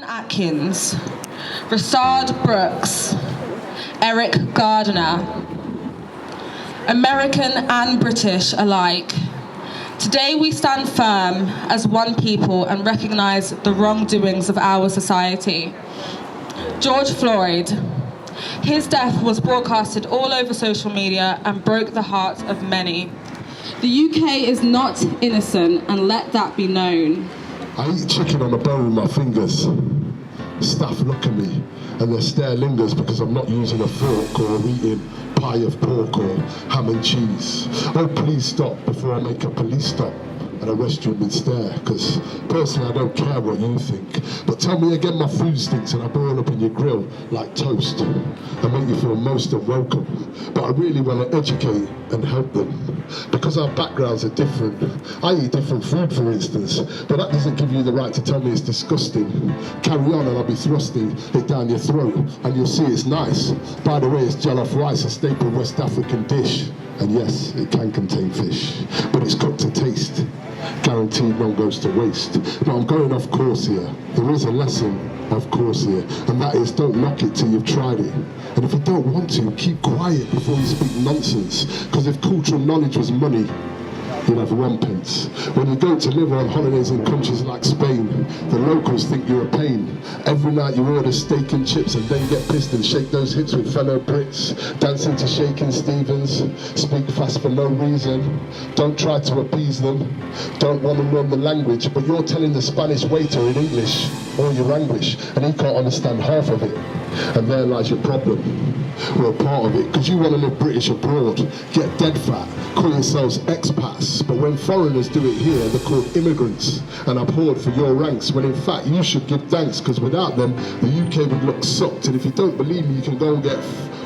Atkins, Rashad Brooks, Eric Gardner, American and British alike. Today we stand firm as one people and recognise the wrongdoings of our society. George Floyd. His death was broadcasted all over social media and broke the hearts of many. The UK is not innocent, and let that be known. I eat chicken on a bone with my fingers. Staff look at me and their stare lingers because I'm not using a fork or eating pie of pork or ham and cheese. Oh, please stop before I make a police stop and arrest you mid-stare, because personally I don't care what you think. But tell me again my food stinks and I boil up in your grill like toast and make you feel most unwelcome. But I really want to educate and help them, because our backgrounds are different. I eat different food, for instance, but that doesn't give you the right to tell me it's disgusting. Carry on and I'll be thrusting it down your throat and you'll see it's nice. By the way, it's jollof rice, a staple West African dish. And yes, it can contain fish, but it's cooked to taste. Guaranteed none goes to waste. But I'm going off course here. There is a lesson, of course, here, and that is don't knock it till you've tried it. And if you don't want to, keep quiet before you speak nonsense, because if cultural knowledge was money, you'll have 1 pence. When you go to live on holidays in countries like Spain, the locals think you're a pain. Every night you order steak and chips and then get pissed and shake those hips with fellow Brits, dancing to Shakin' Stevens, speak fast for no reason, don't try to appease them, don't want to learn the language, but you're telling the Spanish waiter in English all your English and he can't understand half of it. And there lies your problem. We're a part of it, because you want to live British abroad, get dead fat, call yourselves expats, but when foreigners do it here, they're called immigrants and abhorred for your ranks, when in fact you should give thanks, because without them, the UK would look sucked. And if you don't believe me, you can go and get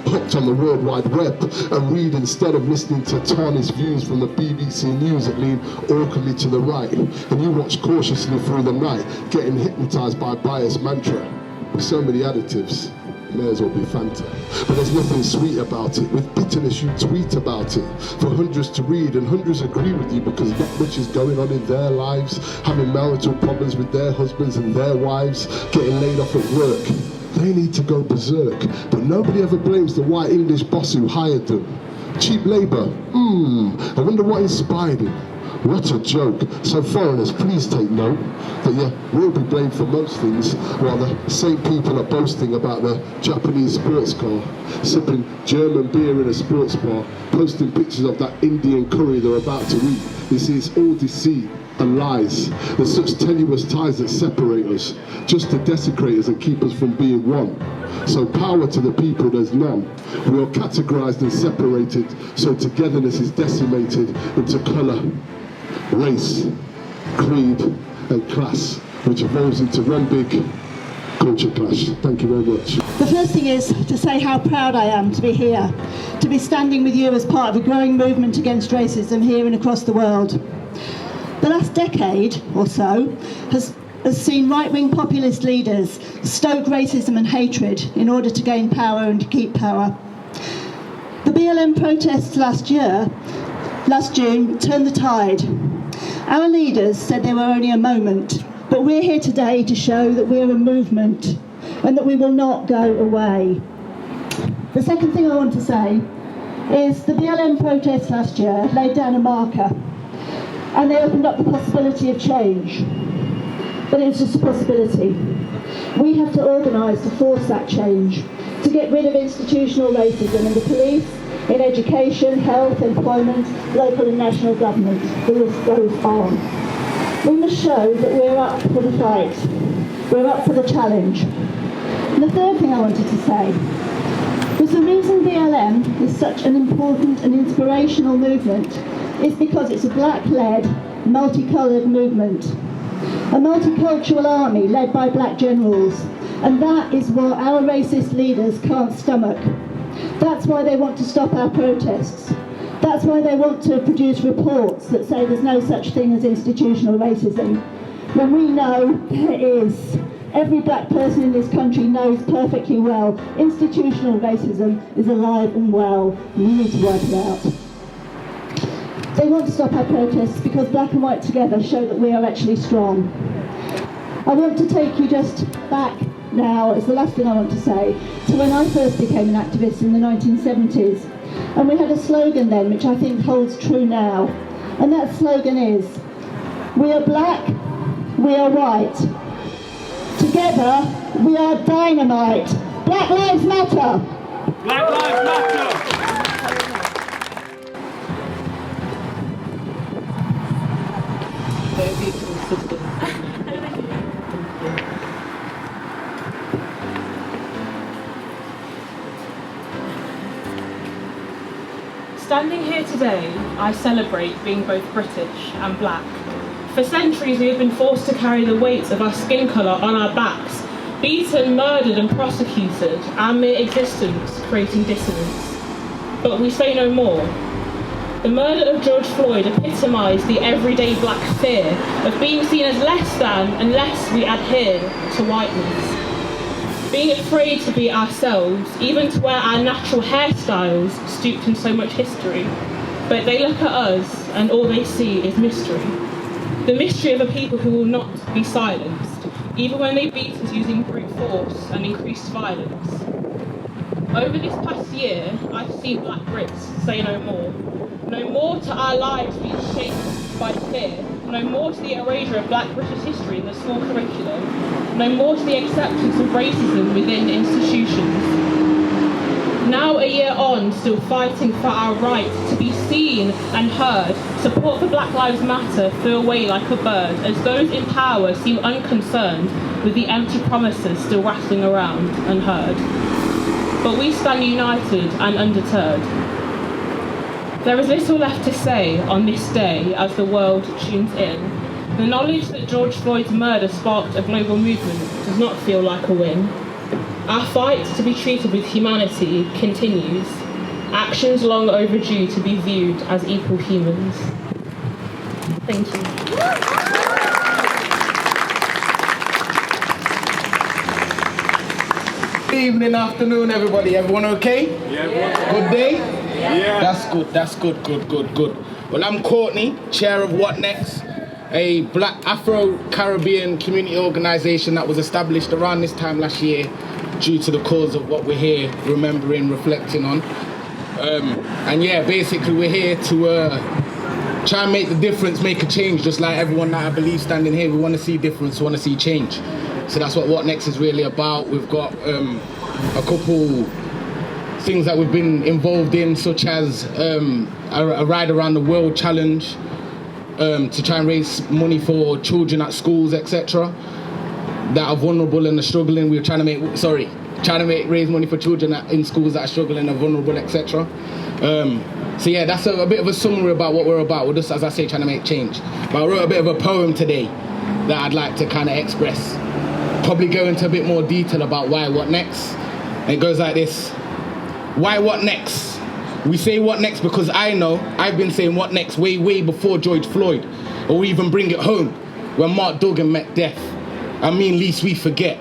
hooked on the World Wide Web and read instead of listening to tarnished views from the BBC News that lean awkwardly to the right, and you watch cautiously through the night, getting hypnotised by biased mantra. With so many additives, may as well be Fanta. But there's nothing sweet about it. With bitterness you tweet about it for hundreds to read, and hundreds agree with you because not much is going on in their lives, having marital problems with their husbands and their wives, getting laid off at work. They need to go berserk, but nobody ever blames the white English boss who hired them. Cheap labour, I wonder what inspired him. What a joke. So foreigners, please take note that you will be blamed for most things, while the same people are boasting about their Japanese sports car, sipping German beer in a sports bar, posting pictures of that Indian curry they're about to eat. You see, it's all deceit and lies. There's such tenuous ties that separate us, just to desecrate us and keep us from being one. So power to the people, there's none. We are categorised and separated, so togetherness is decimated into colour, race, creed and class, which evolves into one big culture clash. Thank you very much. The first thing is to say how proud I am to be here, to be standing with you as part of a growing movement against racism here and across the world. The last decade or so has seen right-wing populist leaders stoke racism and hatred in order to gain power and to keep power. The BLM protests last June turned the tide. Our leaders said they were only a moment, but we're here today to show that we're a movement and that we will not go away. The second thing I want to say is the BLM protests last year laid down a marker, and they opened up the possibility of change. But it was just a possibility. We have to organise to force that change, to get rid of institutional racism in the police, in education, health, employment, local and national government. The list goes on. We must show that we're up for the fight. We're up for the challenge. And the third thing I wanted to say was the reason BLM is such an important and inspirational movement is because it's a black-led, multicoloured movement. A multicultural army led by black generals. And that is what our racist leaders can't stomach. That's why they want to stop our protests. That's why they want to produce reports that say there's no such thing as institutional racism, when we know there is. Every black person in this country knows perfectly well institutional racism is alive and well, and we need to wipe it out. They want to stop our protests because black and white together show that we are actually strong. I want to take you just back now, it's the last thing I want to say, to when I first became an activist in the 1970s. And we had a slogan then, which I think holds true now. And that slogan is, we are black, we are white. Together, we are dynamite. Black Lives Matter. Black Lives Matter. Standing here today, I celebrate being both British and black. For centuries we have been forced to carry the weight of our skin colour on our backs, beaten, murdered and prosecuted, our mere existence creating dissonance. But we say no more. The murder of George Floyd epitomised the everyday black fear of being seen as less than unless we adhere to whiteness. Being afraid to be ourselves, even to wear our natural hairstyles steeped in so much history. But they look at us and all they see is mystery. The mystery of a people who will not be silenced, even when they beat us using brute force and increased violence. Over this past year, I've seen black Brits say no more. No more to our lives being shaped by fear. No more to the erasure of black British history in the school curriculum. No more to the acceptance of racism within institutions. Now a year on, still fighting for our right to be seen and heard, support for Black Lives Matter flew away like a bird as those in power seem unconcerned with the empty promises still rattling around unheard. But we stand united and undeterred. There is little left to say on this day as the world tunes in. The knowledge that George Floyd's murder sparked a global movement does not feel like a win. Our fight to be treated with humanity continues. Actions long overdue to be viewed as equal humans. Thank you. Good evening, afternoon, everybody. Everyone okay? Yeah. Good day? Yeah. That's good. Well, I'm Courtney, chair of What Next, a black Afro-Caribbean community organisation that was established around this time last year due to the cause of what we're here remembering, reflecting on. And yeah, basically we're here to try and make the difference, make a change, just like everyone that I believe standing here. We want to see difference, we want to see change. So that's what Next is really about. We've got a couple things that we've been involved in, such as a Ride Around the World challenge to try and raise money for children at schools, etc. that are vulnerable and are struggling. We're trying to raise money for children in schools that are struggling and are vulnerable, etc. So yeah, that's a bit of a summary about what we're about. We're just, as I say, trying to make change. But I wrote a bit of a poem today that I'd like to kind of express. Probably go into a bit more detail about why What Next. And it goes like this. Why What Next? We say what next because I know I've been saying what next way before George Floyd, or even bring it home when Mark Duggan met death. I mean, least we forget.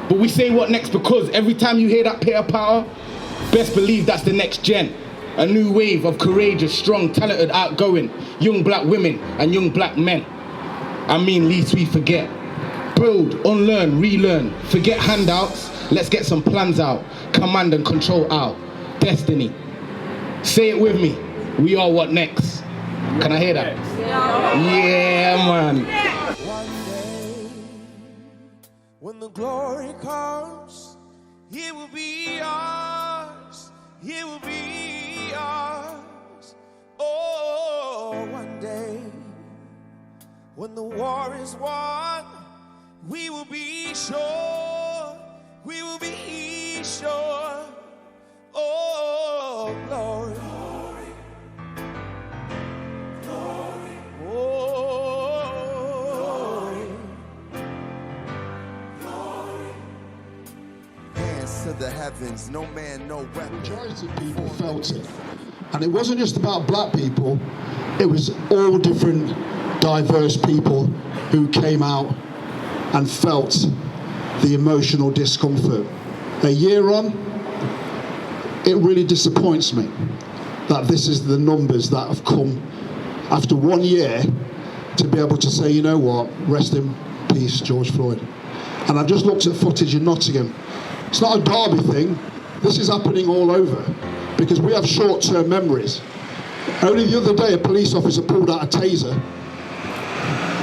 But we say what next because every time you hear that pitter patter, best believe that's the next gen. A new wave of courageous, strong, talented, outgoing young black women and young black men. I mean, least we forget. Build, unlearn, relearn, forget handouts, let's get some plans out. Command and control out. Destiny. Say it with me. We are What Next. Can I hear that? Yeah, man. One day, when the glory comes, it will be ours. It will be ours. Oh, one day, when the war is won, we will be sure. We will be sure. Oh, glory. Glory. Oh, glory. Hands to the heavens, no man, no weapon. Majority of people felt it. And it wasn't just about black people, it was all different diverse people who came out and felt the emotional discomfort. A year on, it really disappoints me that this is the numbers that have come after 1 year to be able to say, you know what, rest in piece, George Floyd. And I've just looked at footage in Nottingham. It's not a Derby thing. This is happening all over because we have short-term memories. Only the other day, a police officer pulled out a taser,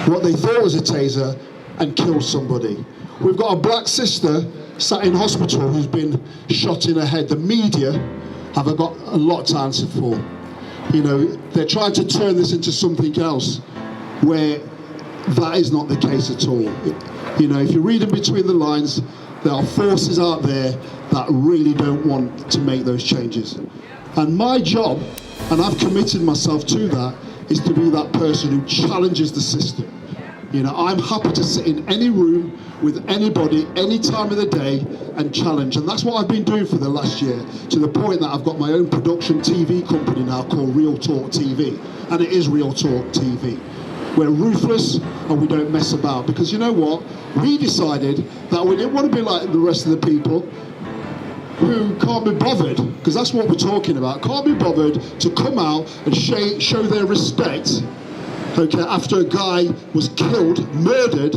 what they thought was a taser, and killed somebody. We've got a black sister sat in hospital who's been shot in her head. The media have got a lot to answer for. You know, they're trying to turn this into something else where that is not the case at all. You know, if you read in between the lines, there are forces out there that really don't want to make those changes. And my job, and I've committed myself to that, is to be that person who challenges the system. You know, I'm happy to sit in any room with anybody, any time of the day, and challenge. And that's what I've been doing for the last year, to the point that I've got my own production TV company now called Real Talk TV. And it is Real Talk TV. We're ruthless and we don't mess about. Because you know what? We decided that we didn't want to be like the rest of the people who can't be bothered, because that's what we're talking about, can't be bothered to come out and show their respect, okay, after a guy was killed, murdered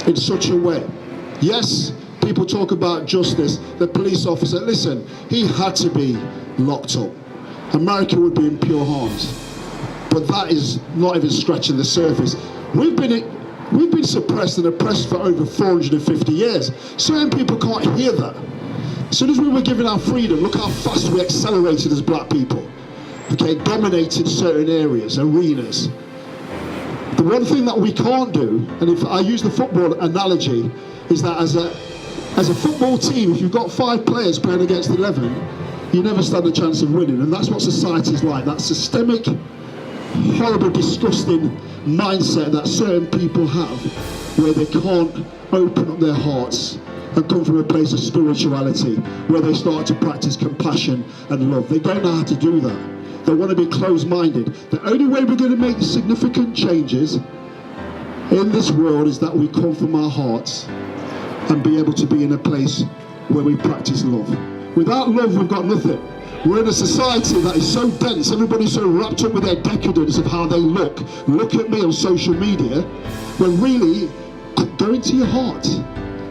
in such a way. Yes, people talk about justice. The police officer, listen, he had to be locked up. America would be in pure harms. But that is not even scratching the surface. We've been suppressed and oppressed for over 450 years. Certain people can't hear that. As soon as we were given our freedom, look how fast we accelerated as black people. Okay, dominated certain areas, arenas. The one thing that we can't do, and if I use the football analogy, is that as a football team, if you've got 5 players playing against 11, you never stand a chance of winning. And that's what society's like, that systemic, horrible, disgusting mindset that certain people have, where they can't open up their hearts and come from a place of spirituality, where they start to practice compassion and love. They don't know how to do that. They want to be closed-minded. The only way we're going to make significant changes in this world is that we come from our hearts and be able to be in a place where we practice love. Without love, we've got nothing. We're in a society that is so dense, everybody's so wrapped up with their decadence of how they look. Look at me on social media, when really, go into your heart.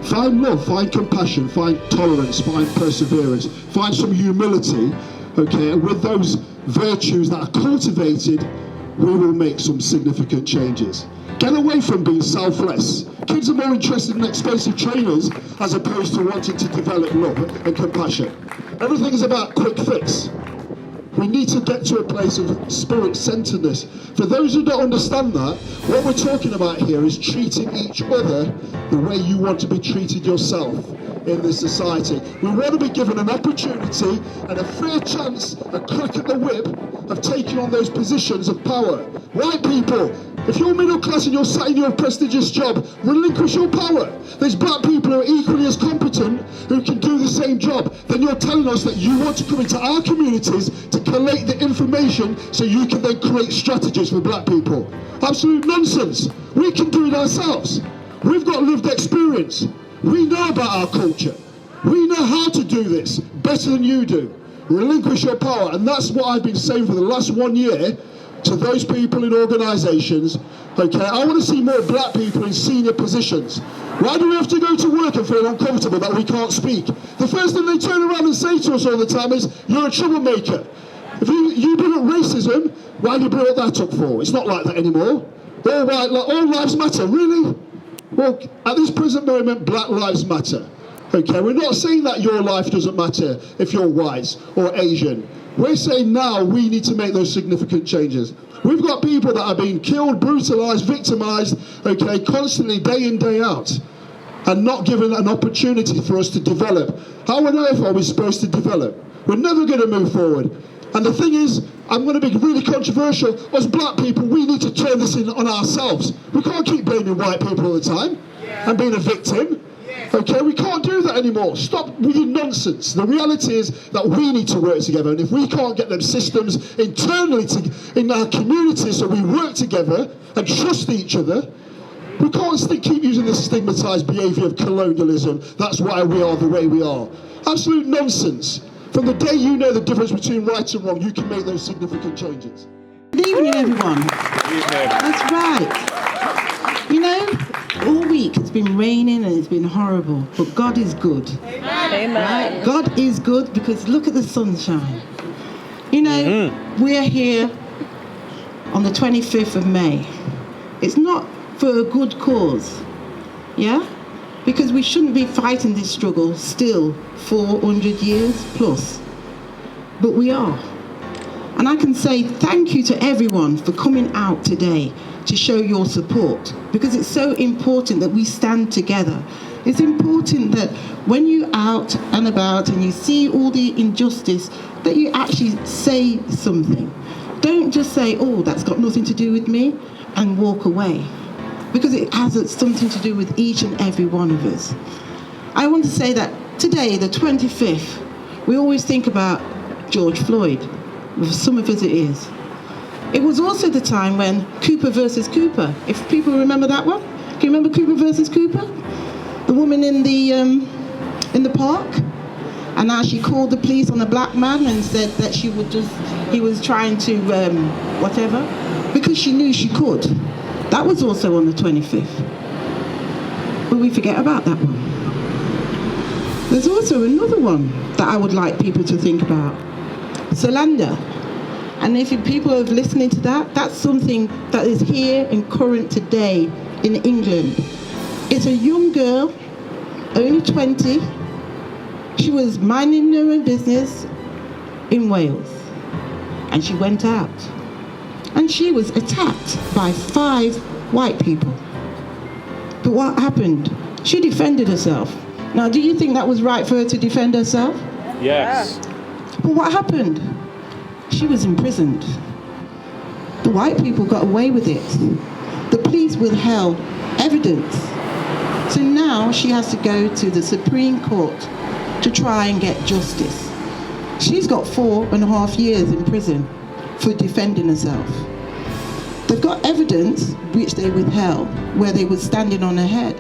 Find love, find compassion, find tolerance, find perseverance, find some humility, okay, and with those virtues that are cultivated, we will make some significant changes. Get away from being selfless. Kids are more interested in expensive trainers as opposed to wanting to develop love and compassion. Everything is about quick fix. We need to get to a place of spirit-centeredness. For those who don't understand that, what we're talking about here is treating each other the way you want to be treated yourself in this society. We want to be given an opportunity and a fair chance, a crack at the whip of taking on those positions of power. White people, if you're middle class and you're sat in your prestigious job, relinquish your power. There's black people who are equally as competent who can do the same job. Then you're telling us that you want to come into our communities to collate the information so you can then create strategies for black people. Absolute nonsense. We can do it ourselves. We've got lived experience. We know about our culture. We know how to do this better than you do. Relinquish your power. And that's what I've been saying for the last 1 year to those people in organisations. Okay, I want to see more black people in senior positions. Why do we have to go to work and feel uncomfortable that we can't speak? The first thing they turn around and say to us all the time is, you're a troublemaker. If you bring up racism, why do you bring up that up for? It's not like that anymore. All lives matter, really? Well, at this present moment, black lives matter. Okay, we're not saying that your life doesn't matter if you're white or Asian. We're saying now we need to make those significant changes. We've got people that are being killed, brutalised, victimised, okay, constantly, day in, day out, and not given an opportunity for us to develop. How on earth are we supposed to develop? We're never going to move forward. And the thing is, I'm going to be really controversial. As black people, we need to turn this in on ourselves. We can't keep blaming white people all the time and being a victim. Okay, we can't do that anymore. Stop with your nonsense. The reality is that we need to work together, and if we can't get them systems internally in our communities so we work together and trust each other, we can't keep using this stigmatised behaviour of colonialism. That's why we are the way we are. Absolute nonsense. From the day you know the difference between right and wrong, you can make those significant changes. Good evening, everyone. Good evening. That's right. You know, been raining and it's been horrible, but God is good. Amen. Right? God is good because look at the sunshine. You know, we're here on the 25th of May. It's not for a good cause, yeah? Because we shouldn't be fighting this struggle still 400 years plus. But we are. And I can say thank you to everyone for coming out today to show your support, because it's so important that we stand together. It's important that when you're out and about and you see all the injustice, that you actually say something. Don't just say, oh, that's got nothing to do with me, and walk away. Because it has something to do with each and every one of us. I want to say that today, the 25th, we always think about George Floyd. For some of us it is. It was also the time when Cooper versus Cooper, if people remember that one. Can you remember Cooper versus Cooper? The woman in the park? And now she called the police on a black man and said that he was trying to whatever, because she knew she could. That was also on the 25th. But we forget about that one. There's also another one that I would like people to think about. Solander. And if people are listening to that, that's something that is here and current today in England. It's a young girl, only 20. She was minding her own business in Wales. And she went out. And she was attacked by 5 white people. But what happened? She defended herself. Now, do you think that was right for her to defend herself? Yes. But what happened? She was imprisoned. The white people got away with it. The police withheld evidence. So now she has to go to the Supreme Court to try and get justice. She's got 4.5 years in prison for defending herself. They've got evidence which they withheld, where they were standing on her head.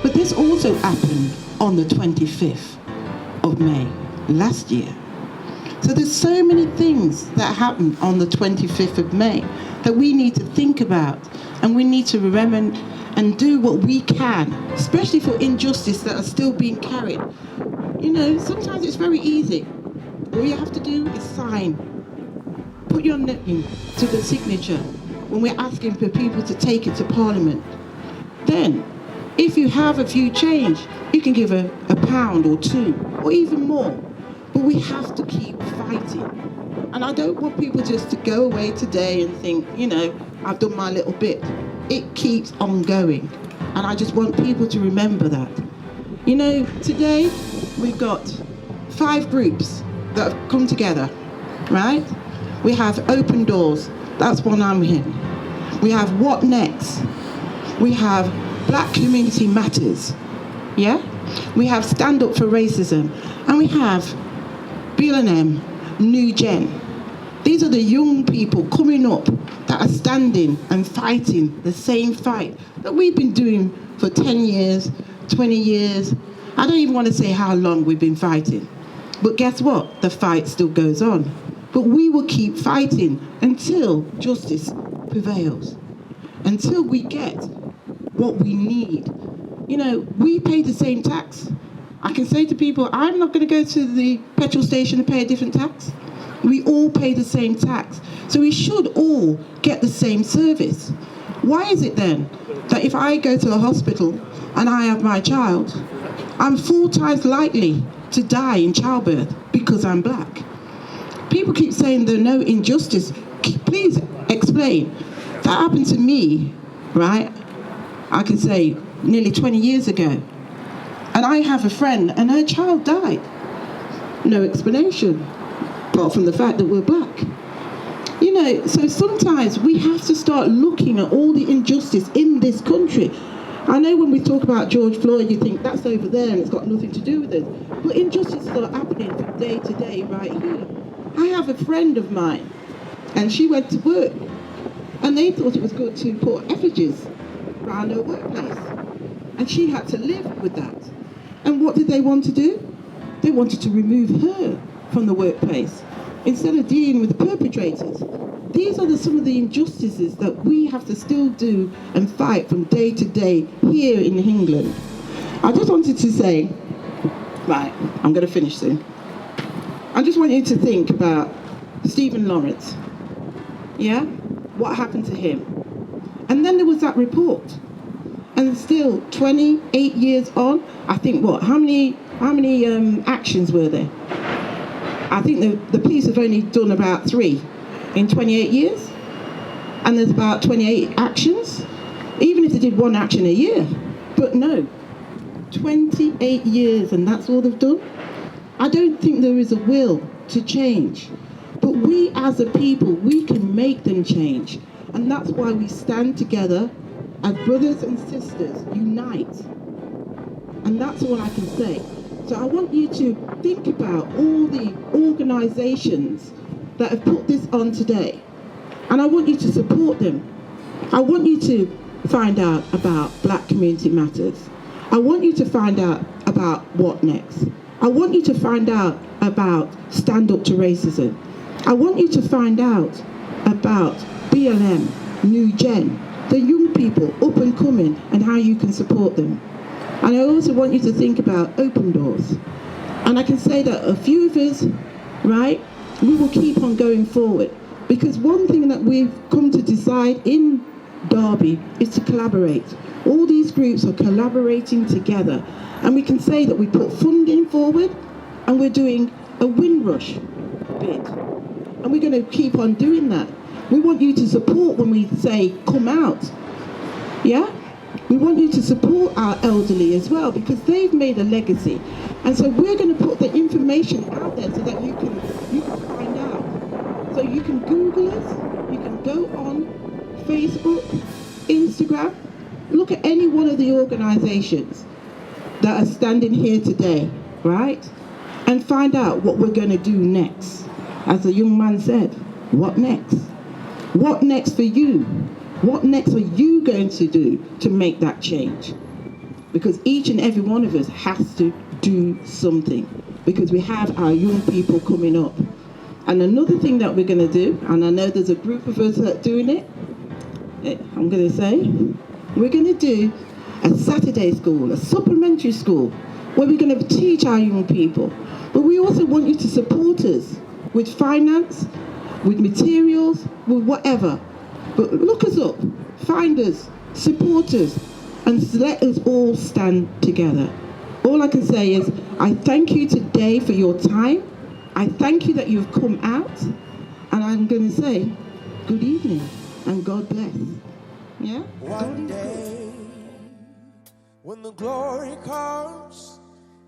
But this also happened on the 25th of May last year. So there's so many things that happened on the 25th of May that we need to think about, and we need to remember and do what we can, especially for injustice that are still being carried. You know, sometimes it's very easy. All you have to do is sign. Put your name to the signature when we're asking for people to take it to Parliament. Then, if you have a few change, you can give a £1 or 2 or even more. But we have to keep fighting. And I don't want people just to go away today and think, you know, I've done my little bit. It keeps on going. And I just want people to remember that. You know, today we've got 5 groups that have come together, right? We have Open Doors, that's one I'm in. We have What Next? We have Black Community Matters, yeah? We have Stand Up for Racism, and we have Blm New Gen. These are the young people coming up that are standing and fighting the same fight that we've been doing for 10 years, 20 years. I don't even want to say how long we've been fighting. But guess what? The fight still goes on. But we will keep fighting until justice prevails, until we get what we need. You know, we pay the same tax. I can say to people, I'm not going to go to the petrol station and pay a different tax. We all pay the same tax. So we should all get the same service. Why is it then that if I go to a hospital and I have my child, I'm 4 times likely to die in childbirth because I'm black? People keep saying there's no injustice. Please explain. That happened to me, right? I can say nearly 20 years ago. And I have a friend and her child died. No explanation, apart from the fact that we're black. You know, so sometimes we have to start looking at all the injustice in this country. I know when we talk about George Floyd, you think that's over there and it's got nothing to do with it. But injustices are happening from day to day right here. I have a friend of mine, and she went to work, and they thought it was good to put effigies around her workplace. And she had to live with that. And what did they want to do? They wanted to remove her from the workplace instead of dealing with the perpetrators. these are some of the injustices that we have to still do and fight from day to day here in England. I just wanted to say, right, I'm going to finish soon. I just want you to think about Stephen Lawrence. Yeah? What happened to him? And then there was that report. And still, 28 years on, I think what? How many actions were there? I think the police have only done about 3 in 28 years. And there's about 28 actions, even if they did 1 action a year. But no, 28 years and that's all they've done. I don't think there is a will to change. But we as a people, we can make them change. And that's why we stand together as brothers and sisters, unite. And that's all I can say. So I want you to think about all the organisations that have put this on today. And I want you to support them. I want you to find out about Black Community Matters. I want you to find out about What Next. I want you to find out about Stand Up to Racism. I want you to find out about Blm New Gen, the young people up and coming, and how you can support them. And I also want you to think about Open Doors. And I can say that a few of us, right, we will keep on going forward. Because one thing that we've come to decide in Derby is to collaborate. All these groups are collaborating together. And we can say that we put funding forward and we're doing a Windrush bid. And we're going to keep on doing that. We want you to support when we say, come out. Yeah? We want you to support our elderly as well because they've made a legacy. And so we're going to put the information out there so that you can find out. So you can Google us, you can go on Facebook, Instagram, look at any one of the organisations that are standing here today, right? And find out what we're going to do next. As the young man said, what next? What next for you? What next are you going to do to make that change? Because each and every one of us has to do something because we have our young people coming up. And another thing that we're going to do, and I know there's a group of us that are doing it, I'm going to say, we're going to do a Saturday school, a supplementary school, where we're going to teach our young people. But we also want you to support us with finance, with materials, with whatever. But look us up, find us, support us, and let us all stand together. All I can say is, I thank you today for your time. I thank you that you've come out. And I'm going to say, good evening, and God bless. Yeah? One day, when the glory comes,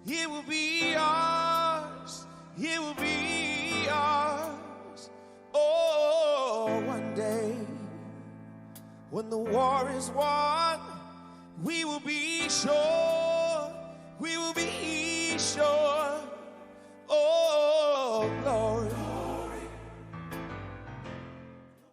it will be ours. It will be ours. Oh, one day, when the war is won, we will be sure. We will be sure.